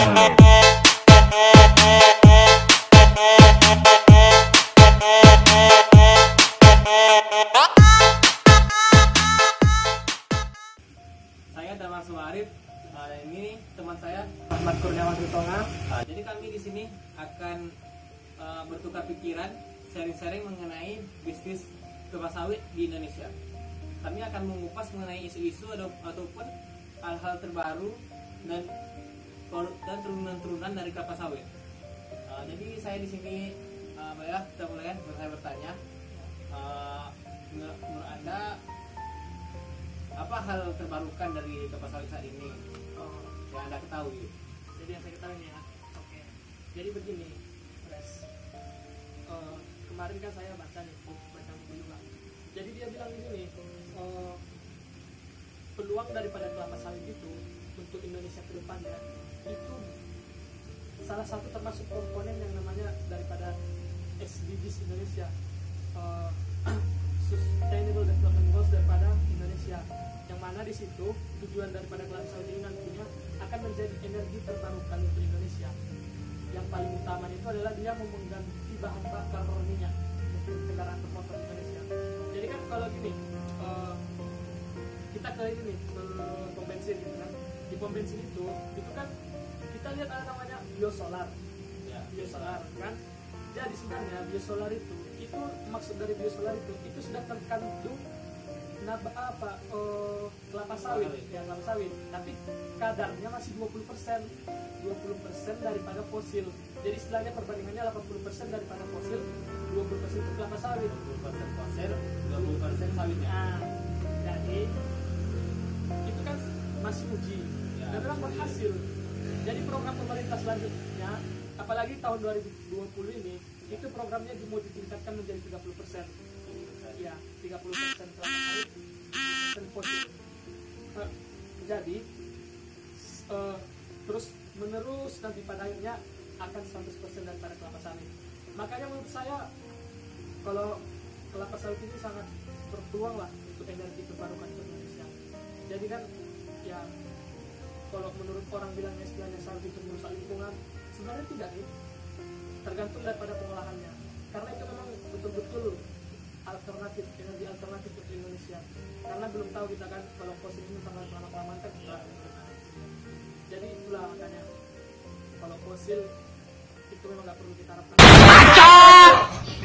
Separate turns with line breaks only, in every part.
Saya Damar Sumarif, ini teman saya Ahmad Kurniawan Ritonga. Jadi kami di sini akan bertukar pikiran, sharing-sharing mengenai bisnis kelapa sawit di Indonesia. Kami akan mengupas mengenai isu-isu ataupun hal-hal terbaru dan turunan-turunan dari kelapa sawit. Jadi saya di sini, kita mulai kan, saya bertanya, menurut Anda apa hal terbarukan dari kelapa sawit saat ini yang Anda ketahui?
Jadi yang saya ketahui ya, oke. Jadi begini, Pres. Kemarin kan saya baca buku juga. Jadi dia bilang begini, peluang daripada kelapa sawit itu untuk Indonesia ke depannya itu salah satu termasuk komponen yang namanya daripada SDGs Indonesia, Sustainable Development Goals daripada Indonesia, yang mana di situ tujuan daripada kelapa sawit ini nantinya akan menjadi energi terbarukan untuk Indonesia. Yang paling utama itu adalah dia mau mengganti bahan bakar minyak untuk kendaraan bermotor Indonesia. Jadi kan kalau gini, kita ke ini ke pom bensin gitu kan, di pom bensin itu kan kita lihat ada namanya biosolar, biosolar kan. Jadi sebenarnya biosolar itu maksud dari biosolar itu sudah terkandung kelapa sawit, kelapa sawit, tapi kadarnya masih 20% daripada fosil. Jadi istilahnya perbandingannya 80% daripada fosil, 20% itu kelapa sawit.
20% fosil, 20% sawitnya.
Jadi itu kan masih uji, dan memang berhasil. Jadi program pemerintah selanjutnya, apalagi tahun 2020 ini, itu programnya mau ditingkatkan menjadi 30%. Ya, 30% kelapa sawit, 30% fosil. Jadi terus menerus nanti pada akhirnya akan 100% daripada kelapa sawit. Makanya menurut saya kalau kelapa sawit ini sangat berpeluang lah untuk energi terbarukan di Indonesia. Jadi kan ya, kalau menurut orang bilang istilahnya sawit itu merusak lingkungan, sebenarnya tidak nih, tergantung daripada pengolahannya. Karena itu memang betul-betul alternatif, energi alternatif untuk Indonesia. Karena belum tahu kita kan kalau fosil ini bakal lama-kelamaan kan enggak. Jadi itulah makanya kalau fosil itu memang nggak perlu kita harapkan.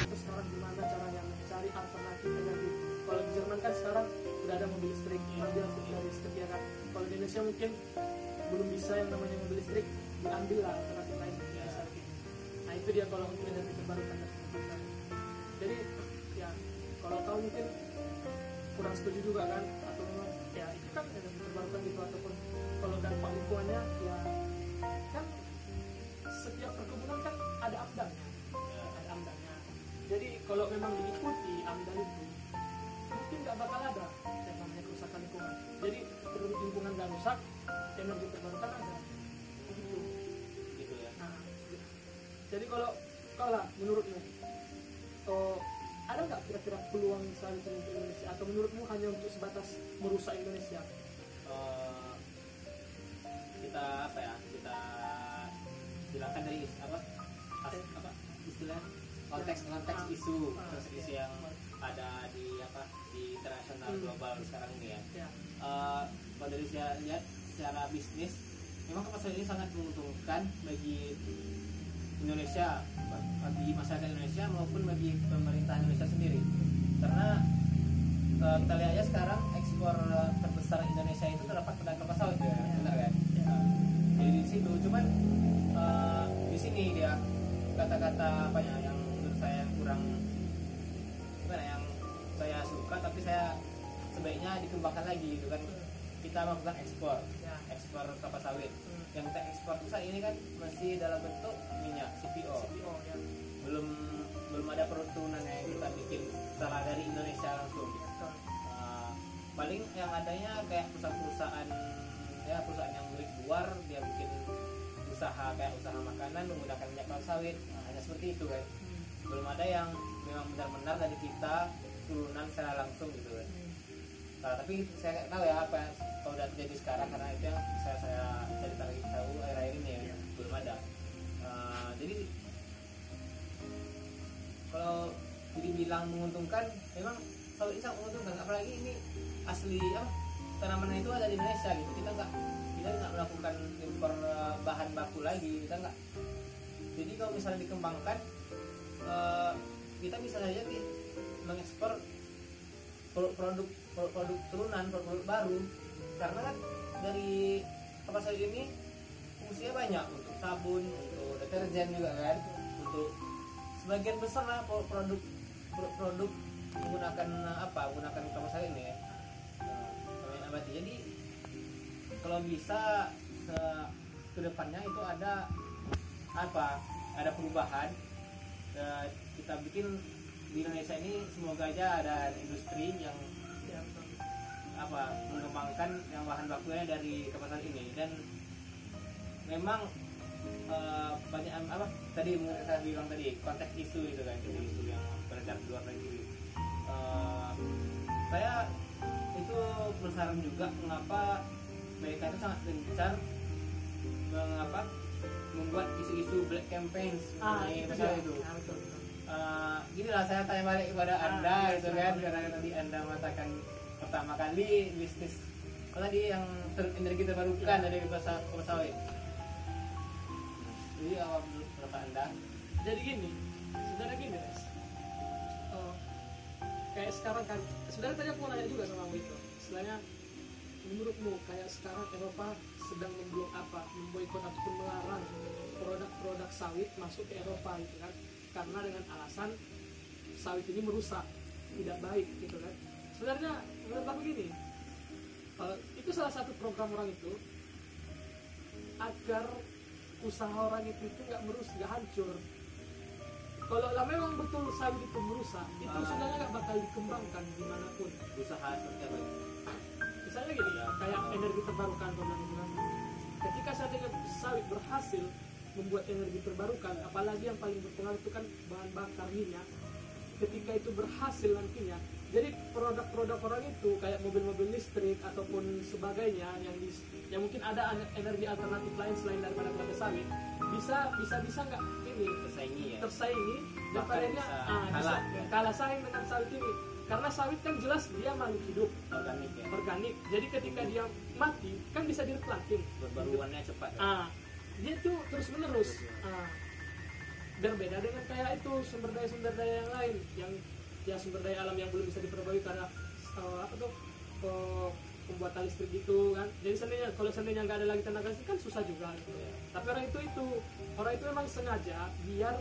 Terus sekarang gimana caranya mencari alternatif energi? Kalau di Jerman kan sekarang udah ada mobil listrik, mobil listrik ya kan. Kalau di Indonesia mungkin belum bisa yang namanya mobil listrik, diambil lah alternatif lain ya. Nah itu dia kalau untuk energi terbarukan. Jadi ya kalau tahu mungkin kurang setuju juga kan, atau memang ya itu kan energi terbarukan gitu, ataupun kalau dampak lingkungannya ya kan setiap perkebunan kan ada amdalnya, jadi kalau memang diikuti amdal itu mungkin nggak bakal ada yang namanya kerusakan lingkungan. Jadi lingkungan nggak rusak, energi terbarukan ada gitu ya. Nah, jadi kalau menurutmu ada nggak kira-kira peluang selanjutnya untuk Indonesia, atau menurutmu hanya untuk sebatas merusak Indonesia?
Kita bilangkan dari istilah konteks isu yang ada di internasional global sekarang ini ya. Kalau dari saya lihat secara bisnis, memang kelapa sawit ini sangat menguntungkan bagi Indonesia, bagi masyarakat Indonesia maupun bagi pemerintah Indonesia sendiri. Karena kita lihat aja sekarang ekspor terbesar Indonesia itu terdapat pada kelapa sawit ya, benar kan? Jadi di situ, cuman di sini dia kata-kata yang menurut saya kurang yang saya suka, tapi saya sebaiknya dikembangkan lagi gitu kan. Kita melakukan ekspor kelapa sawit. Yang kita ekspor saat ini kan masih dalam bentuk minyak CPO ya. Belum ada produk turunan yang kita bikin secara dari Indonesia langsung. Paling yang adanya kayak perusahaan yang milik luar, dia bikin usaha makanan menggunakan minyak kelapa sawit, hanya seperti itu kan. Belum ada yang memang benar-benar dari kita turunan secara langsung gitu kan. Nah, tapi saya nggak tahu ya apa yang kalau udah terjadi sekarang, karena itu yang saya cari tahu akhir-akhir ini ya. dibilang menguntungkan, memang kalau ini sangat menguntungkan, apalagi ini asli tanaman itu ada di Indonesia gitu. Kita nggak melakukan impor bahan baku lagi, kita nggak. Jadi kalau misalnya dikembangkan, kita bisa saja mengekspor produk turunan, produk baru, karena kan dari kelapa sawit ini fungsinya banyak, untuk sabun, untuk deterjen juga kan, untuk sebagian besar lah produk menggunakan kelapa sawit ini ya. Nabati. Jadi kalau bisa ke depannya itu ada perubahan, kita bikin di Indonesia ini, semoga aja ada industri yang mengembangkan yang bahan bakunya dari kelapa sawit ini. Dan memang banyak tadi saya bilang tadi, konteks isu itu kan, jadi isu yang beredar di luar negeri. Saya itu penasaran juga mengapa mereka itu sangat gencar membuat isu-isu black campaigns itu. Gini lah, saya tanya balik kepada Anda gitu kan, karena tadi Anda mengatakan pertama kali bisnis tadi yang energi terbarukan dari kelapa sawit. Jadi awal menurut Anda?
Jadi gini, sebenarnya gini guys, kayak sekarang kan, sebenarnya tadi aku mau nanya juga sama Wito, istilahnya menurutmu kayak sekarang Eropa sedang memboikot ataupun melarang produk-produk sawit masuk ke Eropa gitu kan, karena dengan alasan sawit ini merusak, tidak baik gitu kan. Sebenarnya menurut aku gini, itu salah satu program orang itu agar usaha orang itu nggak nggak hancur. Kalau memang betul sawit itu merusak, itu sebenarnya nggak bakal dikembangkan dimanapun.
Usaha seperti apa?
Misalnya gini ya, kayak energi terbarukan bilang. Ketika sawit berhasil membuat energi terbarukan, apalagi yang paling berpengaruh itu kan bahan bakar minyak. Ketika itu berhasil nantinya, jadi produk-produk orang itu kayak mobil-mobil listrik ataupun sebagainya yang mungkin ada energi alternatif lain selain daripada kelapa sawit, bisa nggak ini tersaingi dan padanya kalah saing dengan sawit ini, karena sawit kan jelas dia makhluk hidup organik. Jadi ketika dia mati kan bisa direplanting,
berbaruannya cepat.
Dia tuh terus menerus. Berbeda dengan kayak itu sumber daya yang lain, yang sumber daya alam yang belum bisa diperbarui karena pembuatan listrik gitu kan. Jadi kalau seandainya nggak ada lagi tenaga listrik kan susah juga gitu. Tapi orang itu memang sengaja biar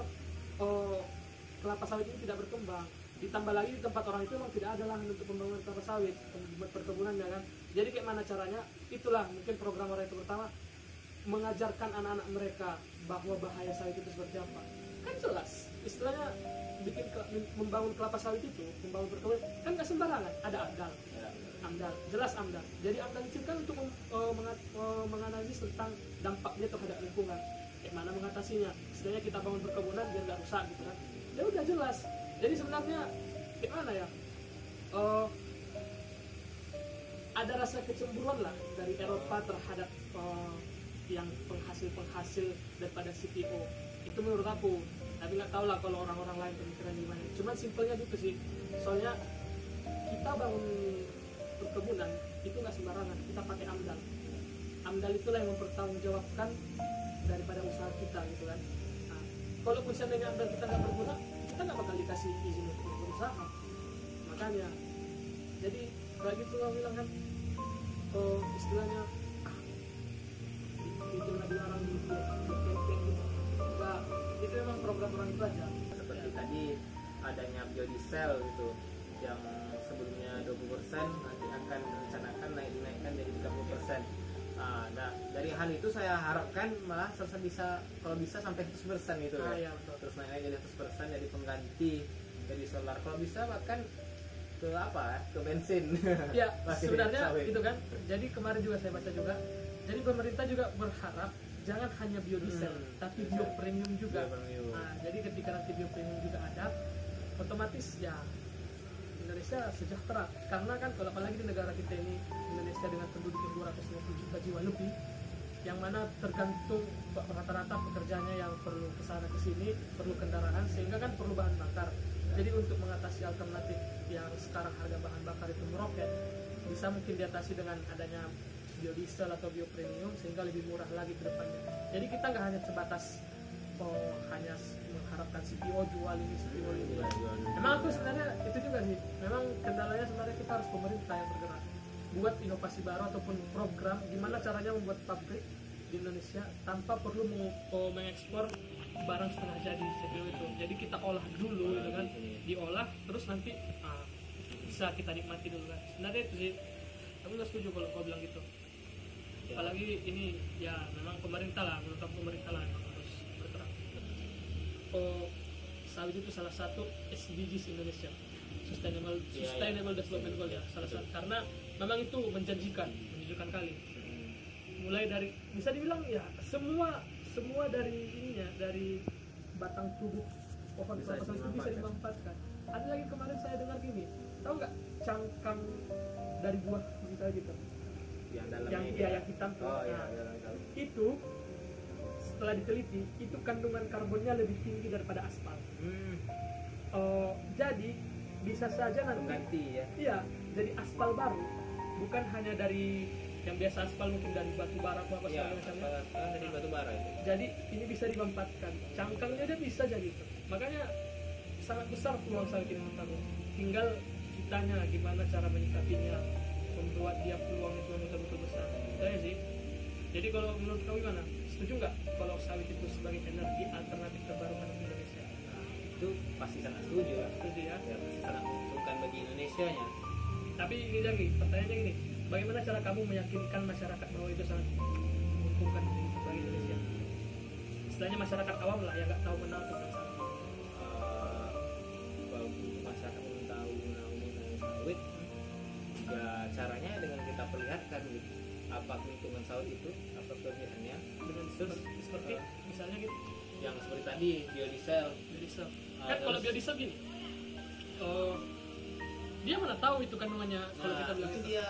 kelapa sawit ini tidak berkembang. Ditambah lagi di tempat orang itu memang tidak ada lahan untuk pembangunan kelapa sawit, buat perkebunannya kan. Jadi kayak mana caranya? Itulah mungkin program orang itu pertama, mengajarkan anak-anak mereka bahwa bahaya sawit itu seperti apa. Kan jelas istilahnya membangun kelapa sawit itu, membangun perkebunan kan nggak sembarangan, ada AMDAL, jelas AMDAL. Jadi AMDAL itu kan untuk menganalisis tentang dampaknya terhadap lingkungan, kayak mana mengatasinya. Istilahnya kita bangun perkebunan biar nggak rusak gitu kan, ya udah jelas. Jadi sebenarnya gimana ya, ada rasa kecemburuan lah dari Eropa terhadap yang penghasil daripada CPO itu menurut aku. Tapi nggak tahu lah kalau orang-orang lain pemikiran gimana. Cuman simpelnya gitu sih. Soalnya kita bangun perkebunan itu nggak sembarangan. Kita pakai AMDAL. AMDAL itulah yang mempertanggungjawabkan daripada usaha kita gitu kan. Nah, kalaupun seandainya AMDAL kita nggak berguna, kita nggak bakal dikasih izin untuk berusaha. Makanya, jadi kayak gitu lah bilang kan. Istilahnya itu nggak dilarang di campaign gitu. Nah, itu memang program orang itu aja.
Seperti tadi adanya biodiesel gitu, yang sebelumnya 20% nanti akan direncanakan dinaikkan jadi 30%. Nah, dari hal itu saya harapkan malah bisa kalau bisa sampai 100% gitu kan.
Ya,
terus naik jadi 100% jadi pengganti dari solar, kalau bisa bahkan ke bensin.
Ya sebenarnya itu kan. Jadi kemarin juga saya baca juga, jadi pemerintah juga berharap jangan hanya biodiesel, tapi bio premium juga. Nah, jadi ketika nanti bio premium juga ada, otomatis ya Indonesia sejahtera. Karena kan kalau apalagi di negara kita ini, Indonesia dengan penduduk yang 250 juta jiwa lebih, yang mana tergantung rata-rata pekerjaannya yang perlu kesana kesini, perlu kendaraan, sehingga kan perlu bahan bakar. Jadi untuk mengatasi alternatif yang sekarang harga bahan bakar itu meroket, bisa mungkin diatasi dengan adanya biodiesel atau biopremium, sehingga lebih murah lagi ke depannya. Jadi kita nggak hanya sebatas hanya mengharapkan CPO jual ini, CPO ini. Memang aku sebenarnya itu juga sih, memang kendalanya sebenarnya kita harus pemerintah yang bergerak, buat inovasi baru ataupun program gimana caranya membuat pabrik di Indonesia tanpa perlu mengekspor barang setengah jadi CPO itu. Jadi kita olah dulu gitu kan, diolah terus nanti bisa kita nikmati dulu kan. Sebenarnya itu sih, aku nggak setuju kalau kau bilang gitu. Apalagi ini ya memang pemerintah lah, menurut pemerintah lah memang harus bergerak. Sawit itu salah satu SDGs Indonesia, Sustainable Development Goal ya, salah satu, karena memang itu menjanjikan kali. Mulai dari bisa dibilang ya semua dari ininya, dari batang tubuh pohon kelapa sawit itu bisa dimanfaatkan. Ada lagi kemarin saya dengar gini, tahu nggak cangkang dari buah kita gitu, yang hitam tuh. Itu setelah diteliti itu kandungan karbonnya lebih tinggi daripada aspal. Jadi bisa saja nanti iya, jadi aspal baru, bukan hanya dari yang biasa aspal, mungkin dari batu bara apa segala macamnya.
Dari batu bara itu.
Jadi ini bisa dimanfaatkan, cangkangnya aja bisa jadi itu. Makanya sangat besar peluang sawit ini menurut. Tinggal kitanya gimana cara menyikapinya, membuat dia peluang itu betul-betul besar. Saya sih. Jadi kalau menurut kamu gimana? Setuju nggak kalau sawit itu sebagai energi alternatif terbarukan di Indonesia?
Itu pasti sangat setuju ya.
Setuju ya?
Ya pasti sangat menguntungkan bagi Indonesia nya.
Tapi ini lagi, pertanyaannya gini, bagaimana cara kamu meyakinkan masyarakat bahwa itu sangat menguntungkan bagi Indonesia? Istilahnya masyarakat awam lah yang nggak tahu menau tentang sawit.
Kalau masyarakat belum tahu menau mengenai sawit, ya caranya dengan kita perlihatkan gitu, apa keuntungan sawit itu, apa kelebihannya,
Dengan seperti misalnya gitu,
yang seperti tadi biodiesel.
Kan kalau biodiesel gini, dia mana tahu itu kandungannya kalau kita bilang
itu dia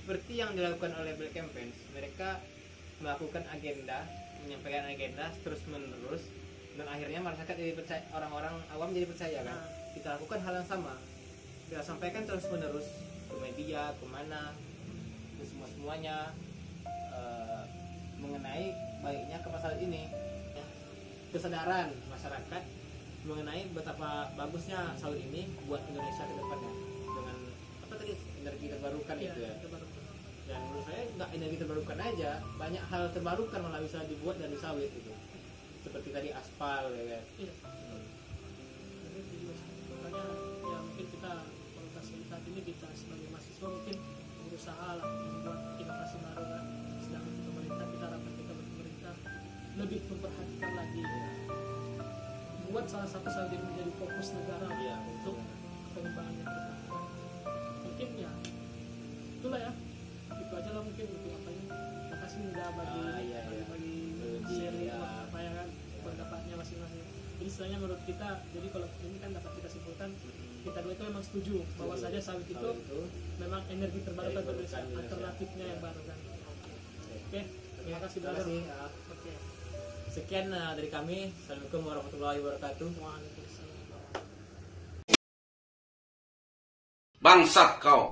seperti yang dilakukan oleh Black Campaign. Mereka melakukan agenda, menyampaikan agenda terus menerus, dan akhirnya masyarakat jadi percaya, orang-orang awam jadi percaya kan. Kita lakukan hal yang sama, kita sampaikan terus menerus ke media, kemana, ke semuanya mengenai baiknya ke masalah ini, kesadaran masyarakat mengenai betapa bagusnya sawit ini buat Indonesia ke depannya dengan apa tadi, energi terbarukan itu ya. Dan menurut saya nggak energi terbarukan aja, banyak hal terbarukan malah bisa dibuat dari sawit itu, seperti tadi aspal ya kan.
Makanya ya mungkin kita kalau saat ini kita sebagai mahasiswa mungkin berusaha lah membuat inovasi baru kan. Sedangkan pemerintah, kita harapkan kita pemerintah lebih memperhatikan lagi ya, buat salah satu sawit yang menjadi fokus negara untuk pengembangannya ke depan. Mungkin ya itulah ya, itu aja lah mungkin untuk apanya. Terima kasih udah bagi sharing apa ya kan, pendapatnya masing-masing. Jadi istilahnya menurut kita, jadi kalau ini kan dapat kita simpulkan, kita dua itu memang setuju bahwa saja sawit itu memang energi terbarukan Indonesia, alternatifnya yang baru kan. Oke, terima kasih brother. Oke.
Sekian dari kami. Assalamualaikum warahmatullahi wabarakatuh.
Bangsat kau.